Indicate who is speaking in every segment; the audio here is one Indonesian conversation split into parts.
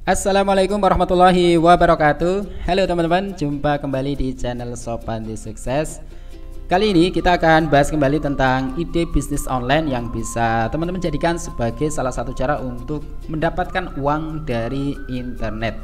Speaker 1: Assalamualaikum warahmatullahi wabarakatuh. Halo teman-teman, jumpa kembali di channel Sopan di Sukses. Kali ini kita akan bahas kembali tentang ide bisnis online yang bisa teman-teman jadikan sebagai salah satu cara untuk mendapatkan uang dari internet.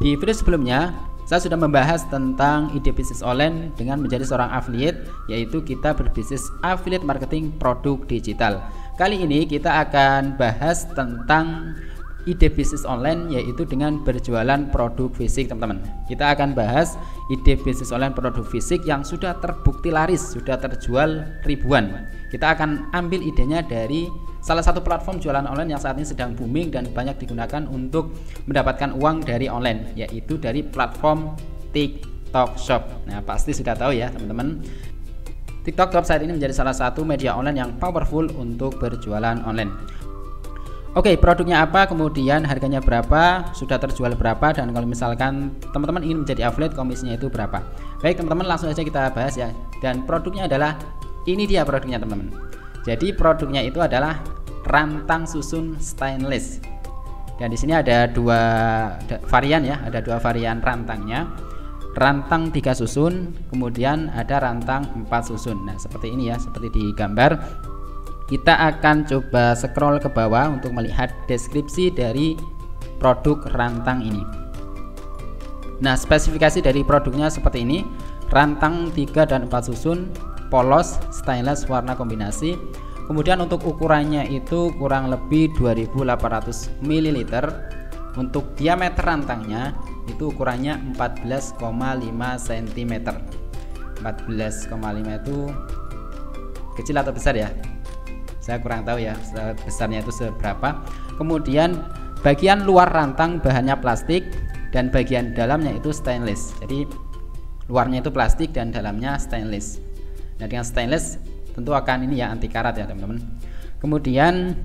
Speaker 1: Di video sebelumnya saya sudah membahas tentang ide bisnis online dengan menjadi seorang affiliate, yaitu kita berbisnis affiliate marketing produk digital. Kali ini kita akan bahas tentang ide bisnis online, yaitu dengan berjualan produk fisik. Teman-teman, kita akan bahas ide bisnis online produk fisik yang sudah terbukti laris, sudah terjual ribuan. Kita akan ambil idenya dari salah satu platform jualan online yang saat ini sedang booming dan banyak digunakan untuk mendapatkan uang dari online, yaitu dari platform TikTok Shop. Nah, pasti sudah tahu ya teman-teman, TikTok Shop saat ini menjadi salah satu media online yang powerful untuk berjualan online. Oke, produknya apa, kemudian harganya berapa, sudah terjual berapa, dan kalau misalkan teman-teman ingin menjadi affiliate, komisinya itu berapa. Baik teman-teman, langsung saja kita bahas ya. Dan produknya adalah, ini dia produknya teman-teman. Jadi produknya itu adalah rantang susun stainless. Dan di sini ada dua varian ya, ada dua varian rantangnya. Rantang 3 susun, kemudian ada rantang 4 susun. Nah, seperti ini ya, seperti di gambar. Kita akan coba scroll ke bawah untuk melihat deskripsi dari produk rantang ini. Nah, spesifikasi dari produknya seperti ini. Rantang 3 dan 4 susun, polos, stainless, warna kombinasi. Kemudian untuk ukurannya itu kurang lebih 2800 ml. Untuk diameter rantangnya itu ukurannya 14,5 cm. 14,5 itu kecil atau besar ya? Saya kurang tahu ya besarnya itu seberapa. Kemudian bagian luar rantang bahannya plastik dan bagian dalamnya itu stainless. Jadi luarnya itu plastik dan dalamnya stainless. Nah, dengan stainless tentu akan ini ya, anti karat ya teman-teman. Kemudian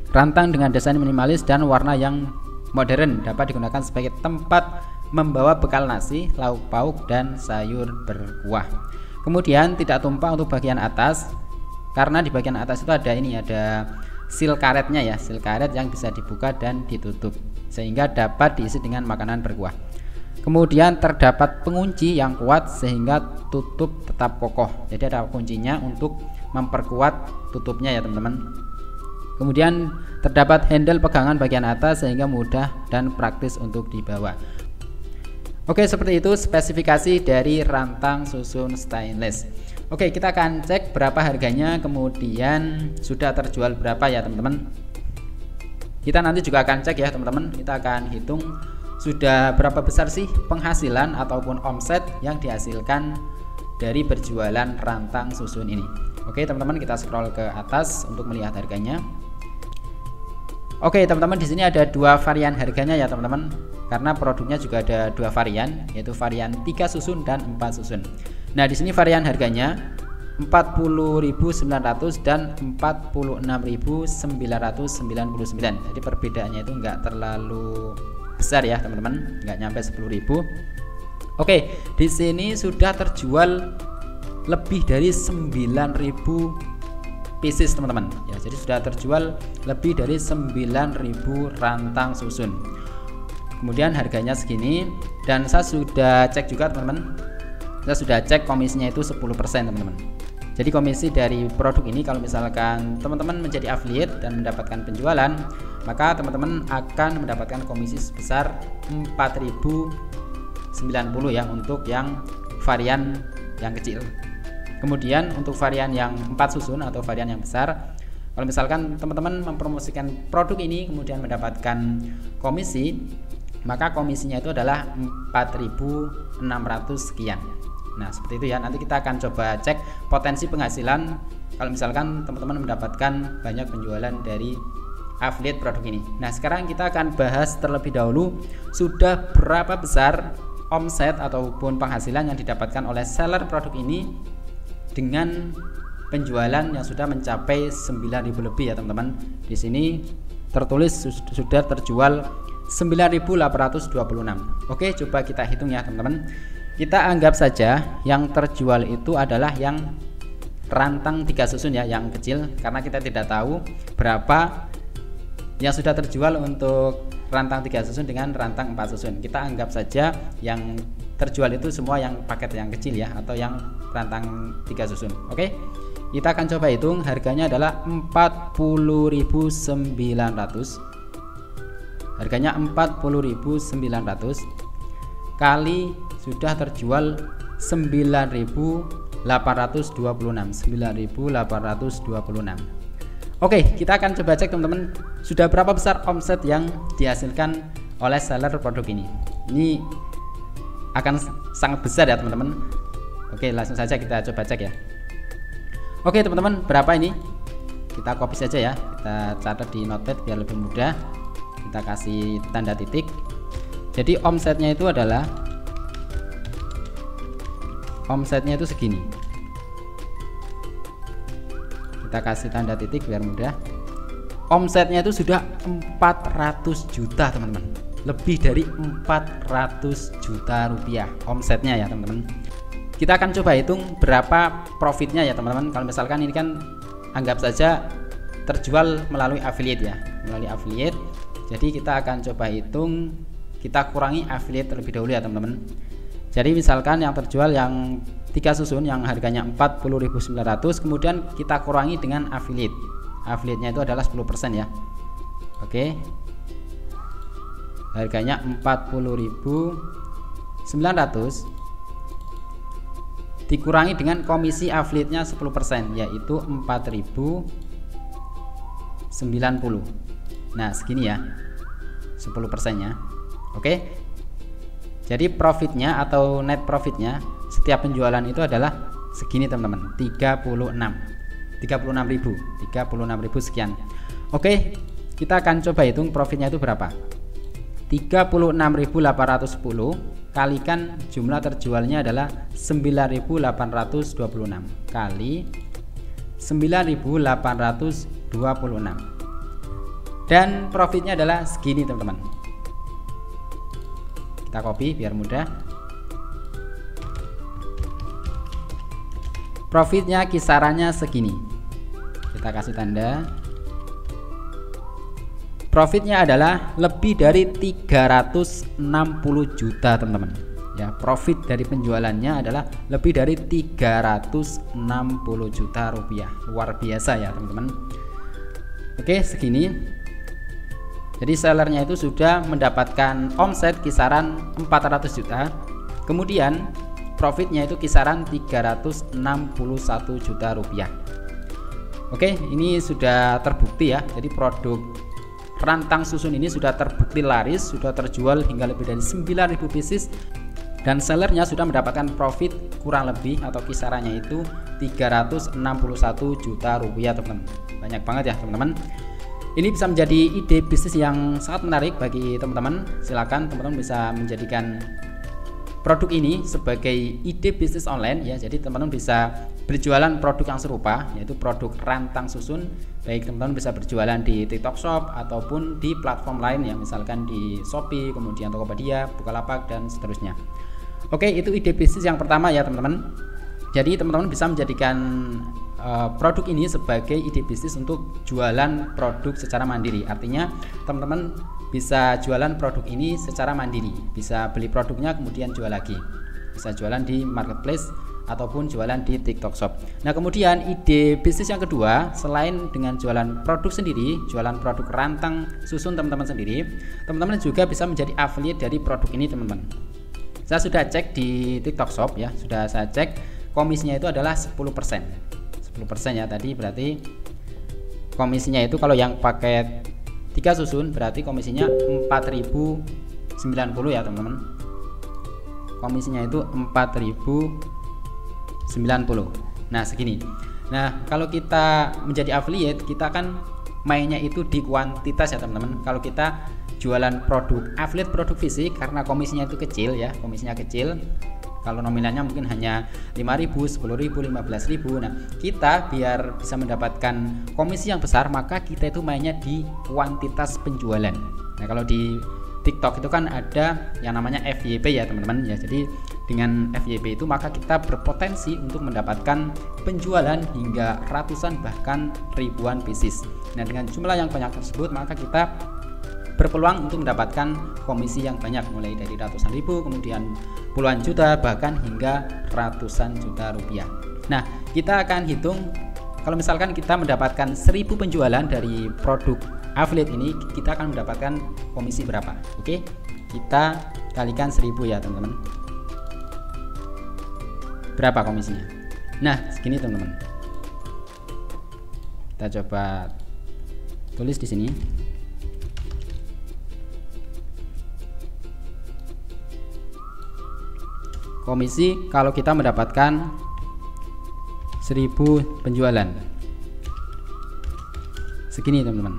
Speaker 1: rantang dengan desain minimalis dan warna yang modern, dapat digunakan sebagai tempat membawa bekal nasi, lauk pauk, dan sayur berkuah. Kemudian tidak tumpah untuk bagian atas, karena di bagian atas itu ada ini, ada seal karetnya ya, seal karet yang bisa dibuka dan ditutup sehingga dapat diisi dengan makanan berkuah. Kemudian terdapat pengunci yang kuat sehingga tutup tetap kokoh. Jadi ada kuncinya untuk memperkuat tutupnya ya teman-teman. Kemudian terdapat handle pegangan bagian atas sehingga mudah dan praktis untuk dibawa. Oke, seperti itu spesifikasi dari rantang susun stainless. Oke, kita akan cek berapa harganya, kemudian sudah terjual berapa ya teman-teman. Kita nanti juga akan cek ya teman-teman. Kita akan hitung sudah berapa besar sih penghasilan ataupun omset yang dihasilkan dari berjualan rantang susun ini. Oke teman-teman, kita scroll ke atas untuk melihat harganya. Oke teman-teman, di sini ada dua varian harganya ya teman-teman, karena produknya juga ada dua varian, yaitu varian 3 susun dan 4 susun. Nah, di sini varian harganya 40.900 dan 46.999. Jadi perbedaannya itu enggak terlalu besar ya teman-teman, enggak nyampe 10.000. Oke, di sini sudah terjual lebih dari 9.000 pieces teman-teman ya. Jadi sudah terjual lebih dari 9.000 rantang susun. Kemudian harganya segini, dan saya sudah cek juga teman-teman. Saya sudah cek komisinya itu 10% teman-teman. Jadi komisi dari produk ini, kalau misalkan teman-teman menjadi affiliate dan mendapatkan penjualan, maka teman-teman akan mendapatkan komisi sebesar 4.090 ya untuk yang varian yang kecil. Kemudian untuk varian yang 4 susun atau varian yang besar, kalau misalkan teman-teman mempromosikan produk ini kemudian mendapatkan komisi, maka komisinya itu adalah 4.600 sekian. Nah, seperti itu ya. Nanti kita akan coba cek potensi penghasilan kalau misalkan teman-teman mendapatkan banyak penjualan dari affiliate produk ini. Nah, sekarang kita akan bahas terlebih dahulu sudah berapa besar omset ataupun penghasilan yang didapatkan oleh seller produk ini dengan penjualan yang sudah mencapai 9.000 lebih ya teman-teman. Di sini tertulis sudah terjual 9.826. Oke, coba kita hitung ya teman-teman. Kita anggap saja yang terjual itu adalah yang rantang 3 susun ya, yang kecil, karena kita tidak tahu berapa yang sudah terjual untuk rantang 3 susun dengan rantang 4 susun. Kita anggap saja yang terjual itu semua yang paket yang kecil ya, atau yang rantang 3 susun. Oke, kita akan coba hitung. Harganya adalah 40.900. Harganya 40.900 kali sudah terjual 9.826. Oke, kita akan coba cek teman-teman, sudah berapa besar omset yang dihasilkan oleh seller produk ini. Ini akan sangat besar ya teman-teman. Oke, langsung saja kita coba cek ya. Oke teman-teman, berapa ini? Kita copy saja ya, kita catat di notepad biar lebih mudah. Kita kasih tanda titik. Jadi omsetnya itu adalah, omsetnya itu segini. Kita kasih tanda titik biar mudah. Omsetnya itu sudah 400 juta teman-teman, lebih dari 400 juta rupiah omsetnya ya teman-teman. Kita akan coba hitung berapa profitnya ya teman-teman. Kalau misalkan ini kan anggap saja terjual melalui affiliate ya, melalui affiliate. Jadi kita akan coba hitung, kita kurangi affiliate terlebih dahulu ya teman-teman. Jadi misalkan yang terjual yang 3 susun yang harganya 40.900, kemudian kita kurangi dengan affiliate. Affiliate-nya itu adalah 10% ya. Oke. Harganya 40.900 dikurangi dengan komisi affiliate-nya 10%, yaitu 4.090. Nah segini ya, 10%-nya. Oke, jadi profitnya atau net profitnya setiap penjualan itu adalah segini teman-teman, 36.000 sekian. Oke, kita akan coba hitung profitnya itu berapa. 36.810 kalikan jumlah terjualnya adalah 9.826 kali 9.826, dan profitnya adalah segini teman-teman. Kita copy biar mudah. Profitnya kisarannya segini. Kita kasih tanda. Profitnya adalah lebih dari 360 juta teman-teman. Ya, profit dari penjualannya adalah lebih dari 360 juta rupiah. Luar biasa ya teman-teman. Oke, segini. Jadi sellernya itu sudah mendapatkan omset kisaran 400 juta. Kemudian profitnya itu kisaran 361 juta rupiah. Oke, ini sudah terbukti ya. Jadi produk rantang susun ini sudah terbukti laris, sudah terjual hingga lebih dari 9.000 pieces, dan sellernya sudah mendapatkan profit kurang lebih atau kisarannya itu 361 juta rupiah teman-teman. Banyak banget ya teman-teman. Ini bisa menjadi ide bisnis yang sangat menarik bagi teman-teman. Silakan teman-teman bisa menjadikan produk ini sebagai ide bisnis online ya. Jadi teman-teman bisa berjualan produk yang serupa, yaitu produk rantang susun. Baik teman-teman bisa berjualan di TikTok Shop ataupun di platform lain ya, misalkan di Shopee, kemudian Tokopedia, Bukalapak dan seterusnya. Oke, itu ide bisnis yang pertama ya teman-teman. Jadi teman-teman bisa menjadikan produk ini sebagai ide bisnis untuk jualan produk secara mandiri. Artinya teman-teman bisa jualan produk ini secara mandiri, bisa beli produknya kemudian jual lagi, bisa jualan di marketplace ataupun jualan di TikTok Shop. Nah kemudian ide bisnis yang kedua, selain dengan jualan produk sendiri, jualan produk rantang susun teman-teman sendiri, teman-teman juga bisa menjadi affiliate dari produk ini teman-teman. Saya sudah cek di TikTok Shop ya, sudah saya cek komisinya itu adalah 10% ya. Tadi berarti komisinya itu kalau yang paket 3 susun berarti komisinya 4.090 ya teman-teman. Komisinya itu 4.090. Nah segini. Nah kalau kita menjadi affiliate, kita kan mainnya itu di kuantitas ya teman-teman. Kalau kita jualan produk affiliate, produk fisik, karena komisinya itu kecil ya, komisinya kecil. Kalau nominalnya mungkin hanya 5.000, 10.000, 15.000. Nah kita biar bisa mendapatkan komisi yang besar, maka kita itu mainnya di kuantitas penjualan. Nah kalau di TikTok itu kan ada yang namanya FYP ya teman-teman ya. Jadi dengan FYP itu maka kita berpotensi untuk mendapatkan penjualan hingga ratusan bahkan ribuan pieces. Nah dengan jumlah yang banyak tersebut maka kita berpeluang untuk mendapatkan komisi yang banyak, mulai dari ratusan ribu, kemudian puluhan juta, bahkan hingga ratusan juta rupiah. Nah, kita akan hitung kalau misalkan kita mendapatkan 1000 penjualan dari produk affiliate ini, kita akan mendapatkan komisi berapa. Oke, kita kalikan 1000 ya teman-teman. Berapa komisinya? Nah, segini teman-teman. Kita coba tulis di sini. Komisi kalau kita mendapatkan 1000 penjualan. Segini teman-teman.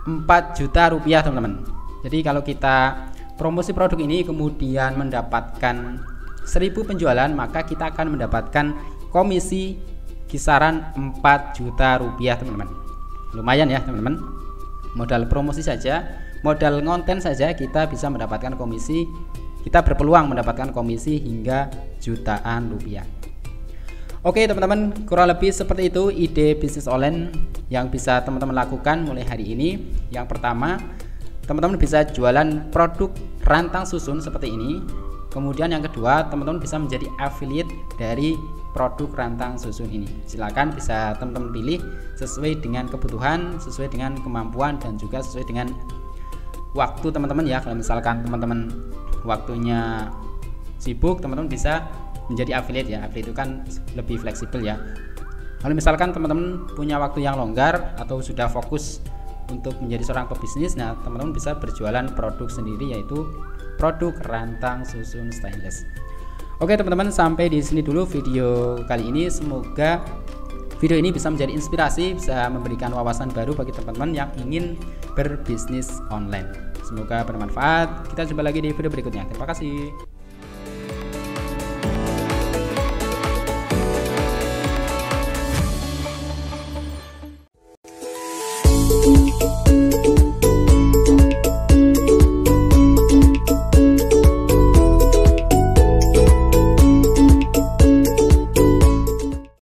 Speaker 1: Rp4.000.000 teman-teman. Jadi kalau kita promosi produk ini kemudian mendapatkan 1000 penjualan, maka kita akan mendapatkan komisi kisaran Rp4.000.000 teman-teman. Lumayan ya teman-teman. Modal promosi saja, modal konten saja kita bisa mendapatkan komisi, kita berpeluang mendapatkan komisi hingga jutaan rupiah. Oke teman-teman, kurang lebih seperti itu ide bisnis online yang bisa teman-teman lakukan mulai hari ini. Yang pertama, teman-teman bisa jualan produk rantang susun seperti ini. Kemudian yang kedua, teman-teman bisa menjadi affiliate dari produk rantang susun ini. Silakan bisa teman-teman pilih sesuai dengan kebutuhan, sesuai dengan kemampuan, dan juga sesuai dengan waktu teman-teman ya. Kalau misalkan teman-teman waktunya sibuk, teman-teman bisa menjadi affiliate ya. Affiliate itu kan lebih fleksibel ya. Kalau misalkan teman-teman punya waktu yang longgar atau sudah fokus untuk menjadi seorang pebisnis, nah teman-teman bisa berjualan produk sendiri, yaitu produk rantang susun stainless. Oke teman-teman, sampai di sini dulu video kali ini. Semoga video ini bisa menjadi inspirasi, bisa memberikan wawasan baru bagi teman-teman yang ingin berbisnis online. Semoga bermanfaat. Kita jumpa lagi di video berikutnya. Terima kasih.